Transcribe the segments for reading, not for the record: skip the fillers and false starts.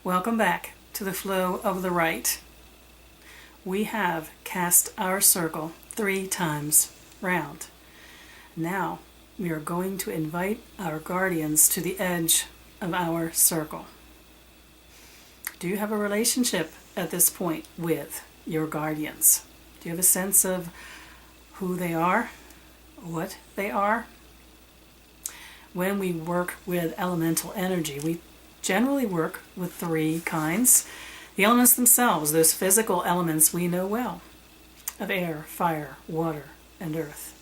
Welcome back to the flow of the Rite. We have cast our circle 3 times round. Now we are going to invite our guardians to the edge of our circle. Do you have a relationship at this point with your guardians? Do you have a sense of who they are, what they are? When we work with elemental energy, we generally work with 3 kinds. The elements themselves, those physical elements we know well, of air, fire, water, and earth.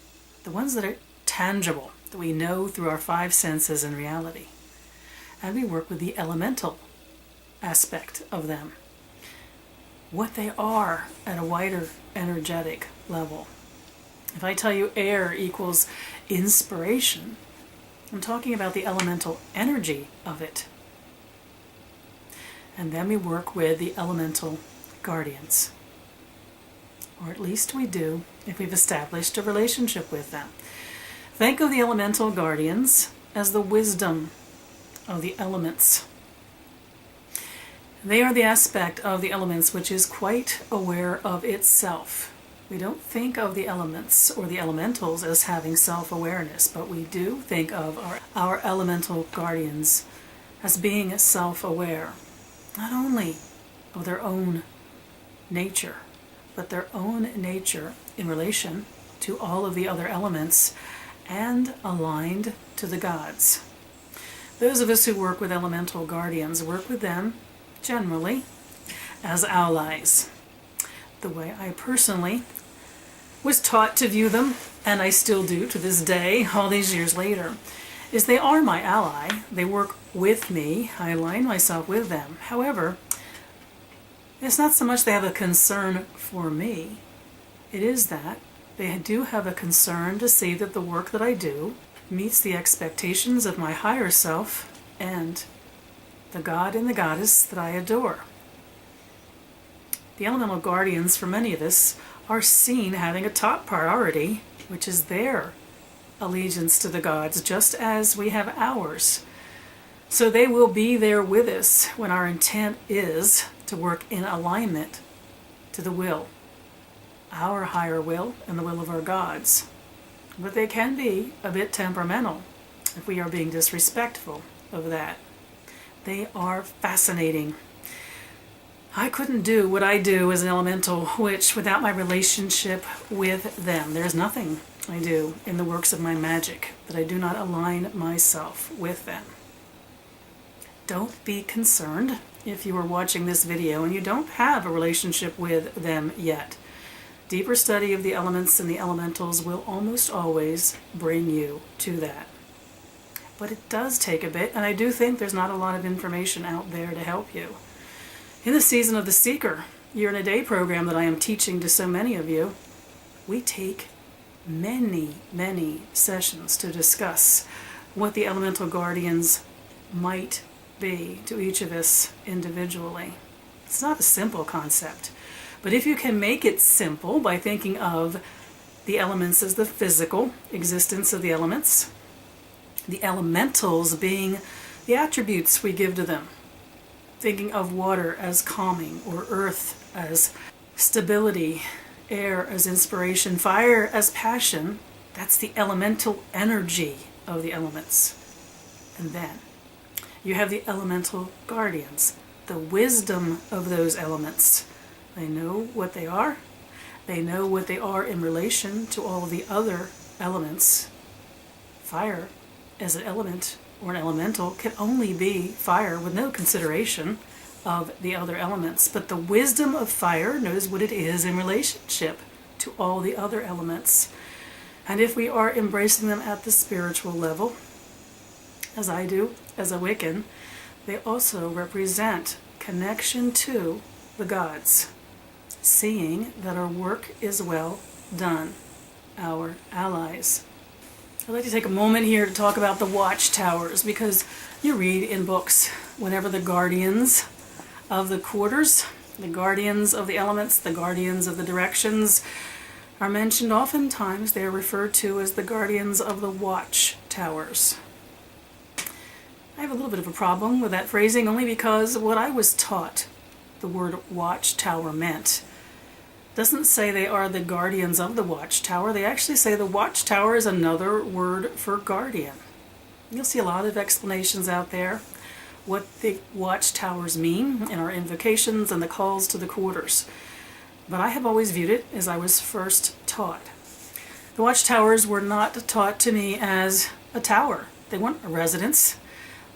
The ones that are tangible, that we know through our 5 senses in reality. And we work with the elemental aspect of them. What they are at a wider energetic level. If I tell you air equals inspiration, I'm talking about the elemental energy of it. And then we work with the elemental guardians. Or at least we do if we've established a relationship with them. Think of the elemental guardians as the wisdom of the elements. They are the aspect of the elements which is quite aware of itself. We don't think of the elements or the elementals as having self-awareness, but we do think of our elemental guardians as being self-aware. Not only of their own nature, but their own nature in relation to all of the other elements and aligned to the gods. Those of us who work with elemental guardians work with them generally as allies. The way I personally was taught to view them, and I still do to this day, all these years later, is they are my ally. They work with me. I align myself with them. However, it's not so much they have a concern for me. It is that they do have a concern to see that the work that I do meets the expectations of my higher self and the God and the goddess that I adore. The elemental guardians, for many of us, are seen having a top priority, which is their allegiance to the gods, just as we have ours. So they will be there with us when our intent is to work in alignment to the will, our higher will and the will of our gods. But they can be a bit temperamental if we are being disrespectful of that. They are fascinating. I couldn't do what I do as an elemental witch without my relationship with them. There's nothing I do in the works of my magic that I do not align myself with them. Don't be concerned if you are watching this video and you don't have a relationship with them yet. Deeper study of the elements and the elementals will almost always bring you to that. But it does take a bit, and I do think there's not a lot of information out there to help you. In the Season of the Seeker, Year in a Day program that I am teaching to so many of you, we take many sessions to discuss what the elemental guardians might be to each of us individually. It's not a simple concept, but if you can make it simple by thinking of the elements as the physical existence of the elements, the elementals being the attributes we give to them, thinking of water as calming, or earth as stability, air as inspiration, fire as passion. That's the elemental energy of the elements. And then you have the elemental guardians, the wisdom of those elements. They know what they are. They know what they are in relation to all of the other elements. Fire as an element or an elemental can only be fire with no consideration of the other elements. But the wisdom of fire knows what it is in relationship to all the other elements. And if we are embracing them at the spiritual level, as I do as a Wiccan, they also represent connection to the gods, seeing that our work is well done, our allies. I'd like to take a moment here to talk about the watchtowers, because you read in books whenever the guardians of the quarters, the guardians of the elements, the guardians of the directions are mentioned, oftentimes they are referred to as the guardians of the watchtowers. I have a little bit of a problem with that phrasing, only because what I was taught the word watchtower meant doesn't say they are the guardians of the watchtower. They actually say the watchtower is another word for guardian. You'll see a lot of explanations out there what the watchtowers mean in our invocations and the calls to the quarters. But I have always viewed it as I was first taught. The watchtowers were not taught to me as a tower. They weren't a residence.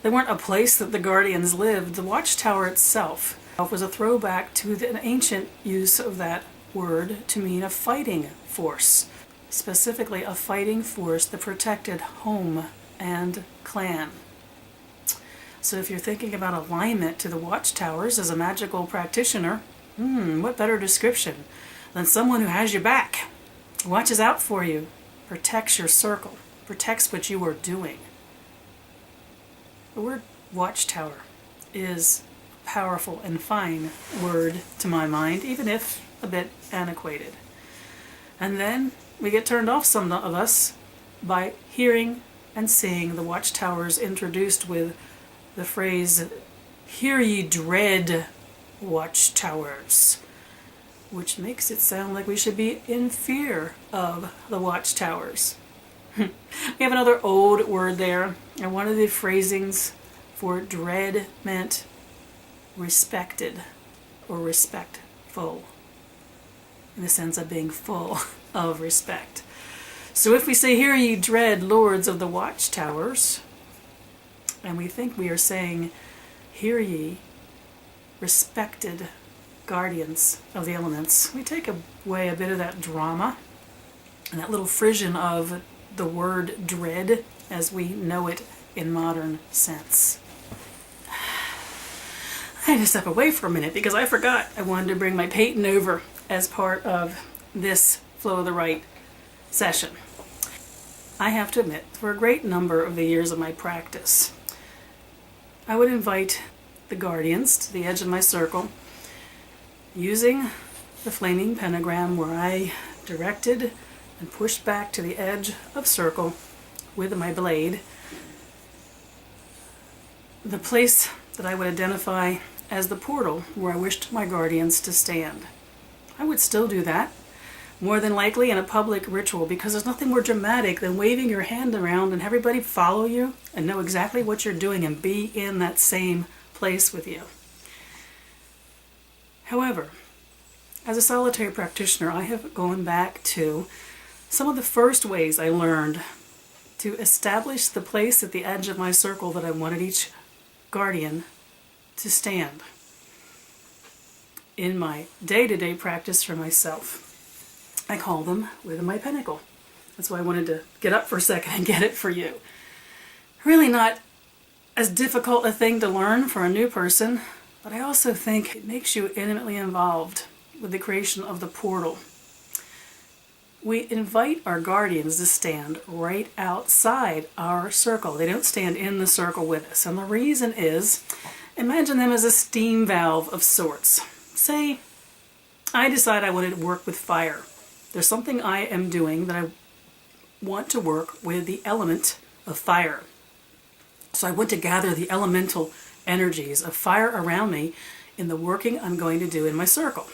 They weren't a place that the guardians lived. The watchtower itself was a throwback to the ancient use of that word to mean a fighting force, specifically a fighting force that protected home and clan. So if you're thinking about alignment to the watchtowers as a magical practitioner, what better description than someone who has your back, watches out for you, protects your circle, protects what you are doing. The word watchtower is a powerful and fine word to my mind, even if a bit antiquated. And then we get turned off, some of us, by hearing and seeing the watchtowers introduced with the phrase, "Hear ye dread watchtowers," which makes it sound like we should be in fear of the watchtowers. We have another old word there, and one of the phrasings for dread meant respected or respectful, in the sense of being full of respect. So if we say, "Hear ye dread lords of the watchtowers," and we think we are saying, "Hear ye respected guardians of the elements," we take away a bit of that drama and that little frisson of the word dread as we know it in modern sense. I had to step away for a minute because I forgot I wanted to bring my Peyton over as part of this Flow of the Rite session. I have to admit, for a great number of the years of my practice, I would invite the guardians to the edge of my circle using the flaming pentagram, where I directed and pushed back to the edge of circle with my blade the place that I would identify as the portal where I wished my guardians to stand. I would still do that, more than likely in a public ritual, because there's nothing more dramatic than waving your hand around and everybody follow you and know exactly what you're doing and be in that same place with you. However, as a solitary practitioner, I have gone back to some of the first ways I learned to establish the place at the edge of my circle that I wanted each guardian to stand in my day-to-day practice for myself. I call them with my pinnacle. That's why I wanted to get up for a second and get it for you. Really not as difficult a thing to learn for a new person, but I also think it makes you intimately involved with the creation of the portal. We invite our guardians to stand right outside our circle. They don't stand in the circle with us. And the reason is, imagine them as a steam valve of sorts. Say, I decide I want to work with fire. There's something I am doing that I want to work with the element of fire. So I want to gather the elemental energies of fire around me in the working I'm going to do in my circle.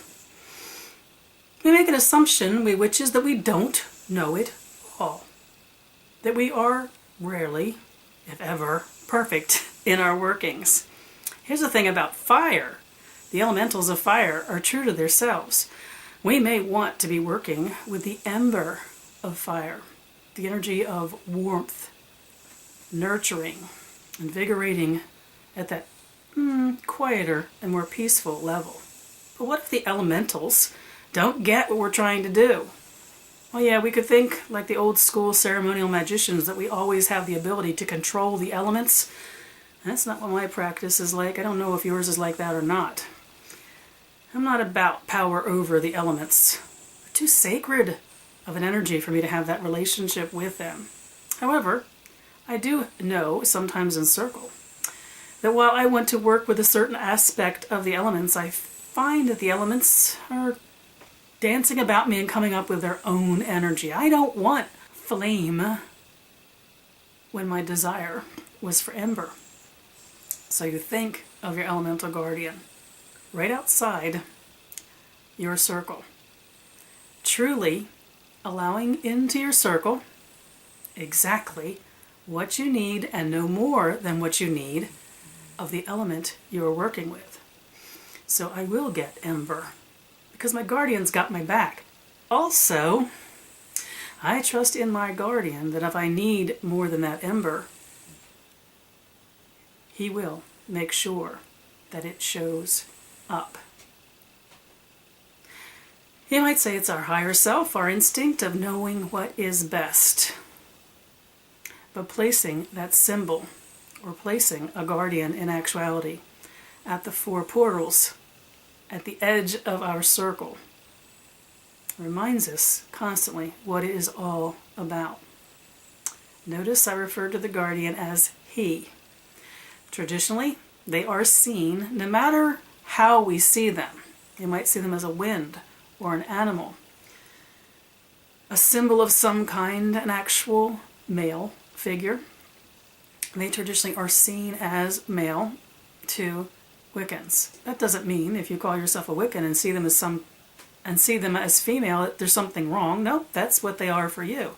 We make an assumption, which is that we don't know it all. That we are rarely, if ever, perfect in our workings. Here's the thing about fire. The elementals of fire are true to themselves. We may want to be working with the ember of fire, the energy of warmth, nurturing, invigorating at that quieter and more peaceful level. But what if the elementals don't get what we're trying to do? Well, yeah, we could think like the old school ceremonial magicians that we always have the ability to control the elements. That's not what my practice is like. I don't know if yours is like that or not. I'm not about power over the elements. They're too sacred of an energy for me to have that relationship with them. However, I do know, sometimes in circle, that while I want to work with a certain aspect of the elements, I find that the elements are dancing about me and coming up with their own energy. I don't want flame when my desire was for ember. So you think of your elemental guardian right outside your circle, truly allowing into your circle exactly what you need and no more than what you need of the element you are working with. So I will get ember because my guardian's got my back. Also, I trust in my guardian that if I need more than that ember, he will make sure that it shows up. You might say it's our higher self, our instinct of knowing what is best. But placing that symbol, or placing a guardian in actuality, at the 4 portals, at the edge of our circle, reminds us constantly what it is all about. Notice I refer to the guardian as he. Traditionally, they are seen no matter how we see them. You might see them as a wind or an animal, a symbol of some kind, an actual male figure. They traditionally are seen as male to Wiccans. That doesn't mean if you call yourself a Wiccan and see them as female that there's something wrong. No, that's what they are for you.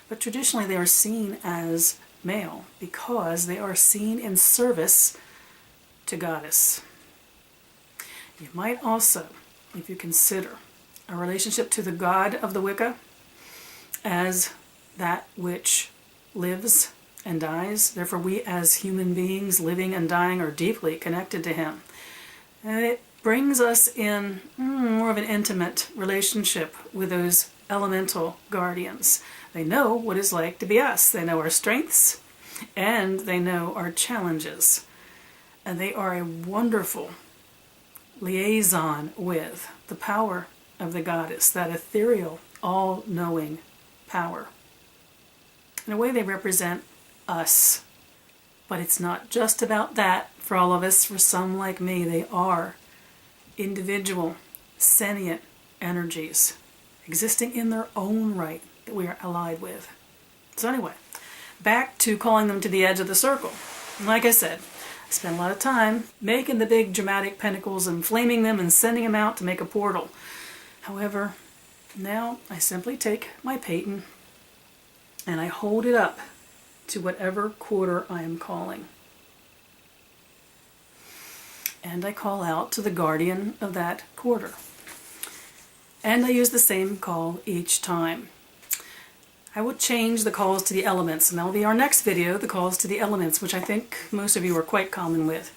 But traditionally they are seen as male because they are seen in service to Goddess. You might also, if you consider a relationship to the god of the Wicca as that which lives and dies. Therefore, we as human beings living and dying are deeply connected to him. And it brings us in more of an intimate relationship with those elemental guardians. They know what it's like to be us. They know our strengths and they know our challenges. And they are a wonderful liaison with the power of the goddess, that ethereal, all-knowing power. In a way, they represent us. But it's not just about that for all of us. For some like me, they are individual, sentient energies existing in their own right that we are allied with. So anyway, back to calling them to the edge of the circle. Like I said, I spent a lot of time making the big dramatic pinnacles and flaming them and sending them out to make a portal. However, now I simply take my paten and I hold it up to whatever quarter I am calling. And I call out to the guardian of that quarter. And I use the same call each time. I will change the calls to the elements, and that will be our next video, the calls to the elements, which I think most of you are quite common with.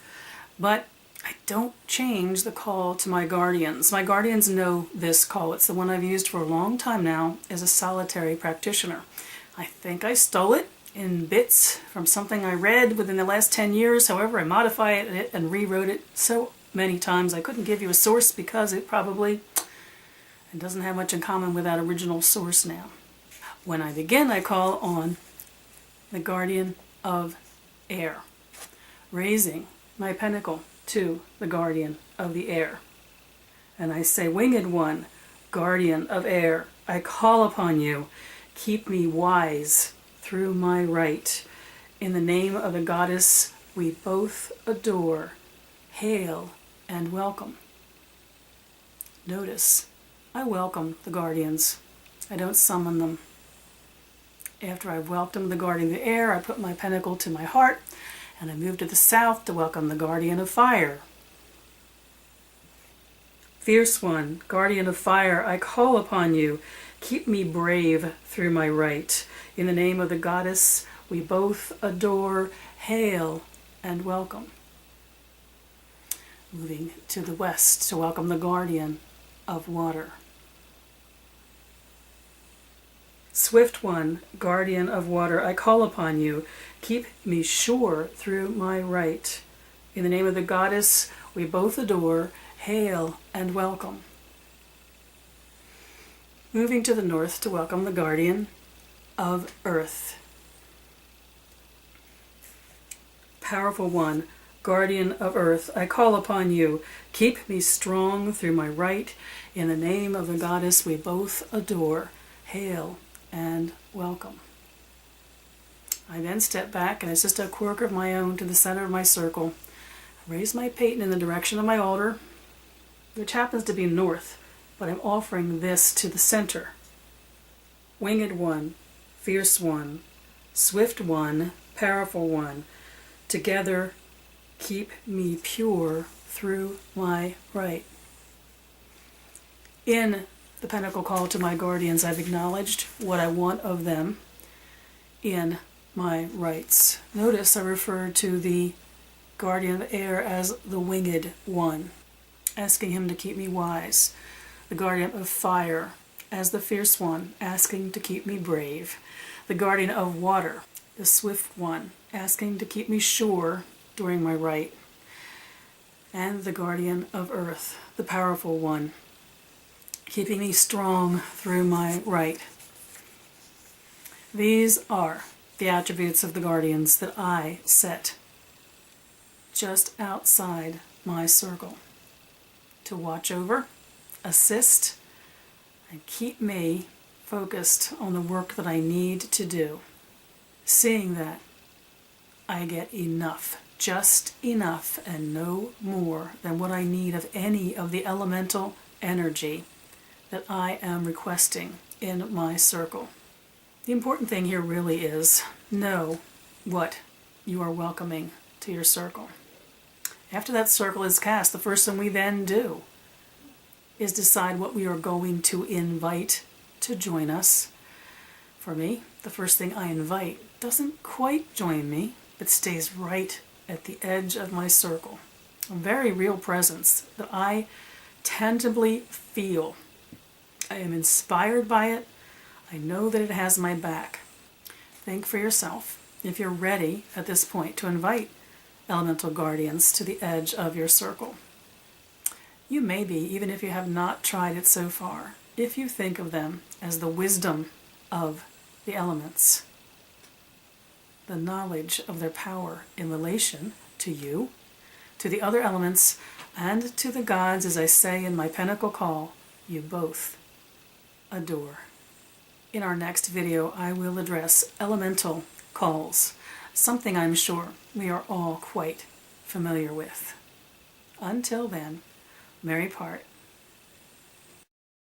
But I don't change the call to my guardians. My guardians know this call. It's the one I've used for a long time now as a solitary practitioner. I think I stole it in bits from something I read within the last 10 years. However, I modified it and rewrote it so many times I couldn't give you a source because it doesn't have much in common with that original source now. When I begin, I call on the guardian of air, raising my pinnacle to the guardian of the air. And I say, Winged One, guardian of air, I call upon you. Keep me wise through my right. In the name of the goddess we both adore, hail and welcome. Notice, I welcome the guardians. I don't summon them. After I've welcomed the guardian of the air, I put my pinnacle to my heart, and I move to the south to welcome the guardian of fire. Fierce One, guardian of fire, I call upon you. Keep me brave through my right. In the name of the goddess we both adore, hail and welcome. Moving to the west to welcome the guardian of water. Swift One, guardian of water, I call upon you. Keep me sure through my right. In the name of the goddess we both adore, hail and welcome. Moving to the north to welcome the guardian of earth. Powerful One, guardian of earth, I call upon you. Keep me strong through my right. In the name of the goddess we both adore, hail and welcome. I then step back, and it's just a quirk of my own, to the center of my circle Raise my paten in the direction of my altar, which happens to be north, but I'm offering this to the center. Winged one, fierce one, swift one, powerful one, together keep me pure through my rite. In the pinnacle call to my guardians, I've acknowledged what I want of them in my rites. Notice I refer to the guardian of air as the winged one, asking him to keep me wise. The guardian of fire as the fierce one, asking to keep me brave. The guardian of water, the swift one, asking to keep me sure during my rite. And the guardian of earth, the powerful one, keeping me strong through my rite. These are the attributes of the guardians that I set just outside my circle to watch over, assist, and keep me focused on the work that I need to do. Seeing that I get enough, just enough, and no more than what I need of any of the elemental energy that I am requesting in my circle. The important thing here really is know what you are welcoming to your circle. After that circle is cast, the first thing we then do is decide what we are going to invite to join us. For me, the first thing I invite doesn't quite join me, but stays right at the edge of my circle. A very real presence that I tangibly feel. I am inspired by it. I know that it has my back. Think for yourself if you're ready at this point to invite elemental guardians to the edge of your circle. You may be, even if you have not tried it so far, if you think of them as the wisdom of the elements, the knowledge of their power in relation to you, to the other elements, and to the gods, as I say in my pinnacle call, you both adore. In our next video, I will address elemental calls, something I'm sure we are all quite familiar with. Until then, merry part.